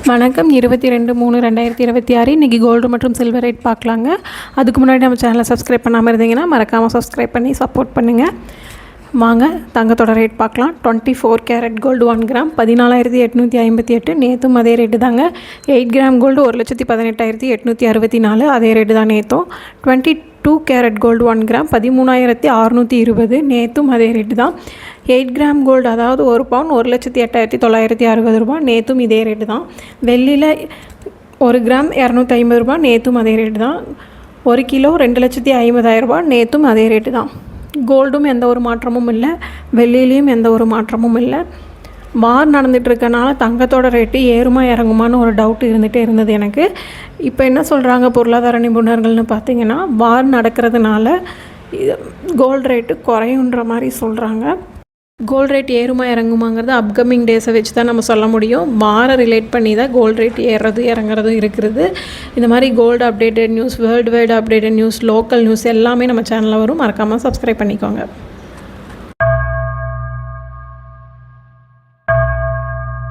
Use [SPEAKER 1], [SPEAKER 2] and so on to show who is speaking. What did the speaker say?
[SPEAKER 1] வணக்கம் 22/3/2026 இன்றைக்கி கோல்டு மற்றும் சில்வர் ரேட் பார்க்கலாங்க. அதுக்கு முன்னாடி நம்ம சேனலை சப்ஸ்கிரைப் பண்ணாமல் இருந்தீங்கன்னா மறக்காமல் சப்ஸ்கிரைப் பண்ணி சப்போர்ட் பண்ணுங்கள். வாங்க தங்கத்தோட ரேட் பார்க்கலாம். 24 கேரட் கோல்டு 1 கிராம் 14,858. நேற்றும் அதே ரேட்டு தாங்க. 8 கிராம் கோல்டு 1,18,864. அதே ரேட்டு தான் நேற்றும். 22 கேரட் கோல்டு 1 கிராம் 13,620. நேற்றும் அதே ரேட்டு தான். 8 கிராம் கோல்டு அதாவது 1 பவுன் 1,08,960 ரூபா. நேற்றும் இதே ரேட்டு தான். வெள்ளியில் 1 கிராம் 250 ரூபா. நேற்றும் அதே ரேட்டு தான். 1 கிலோ 2,50,000 ரூபா. நேற்றும் அதே ரேட்டு தான். கோல்டும் எந்த ஒரு மாற்றமும் இல்லை, வெள்ளியிலையும் எந்த ஒரு மாற்றமும் இல்லை. வார் நடந்துகிட்ருக்கனால தங்கத்தோட ரேட்டு ஏறுமா இறங்குமான்னு ஒரு டவுட் இருந்துகிட்டே இருந்தது எனக்கு. இப்போ என்ன சொல்கிறாங்க பொருளாதார நிபுணர்கள்னு பார்த்தீங்கன்னா, வார் நடக்கிறதுனால கோல்டு ரேட்டு குறையுன்ற மாதிரி சொல்கிறாங்க. கோல்டு ரேட் ஏறுமா இறங்குமாங்கிறது அப்கமிங் டேஸை வச்சு தான் நம்ம சொல்ல முடியும். வாரை ரிலேட் பண்ணி தான் கோல்டு ரேட் ஏறுறது இறங்குறதும் இருக்கிறது. இந்த மாதிரி gold updated news, world wide updated news, local news எல்லாமே நம்ம சேனலில் வரும். மறக்காமல் சப்ஸ்கிரைப் பண்ணிக்கோங்க.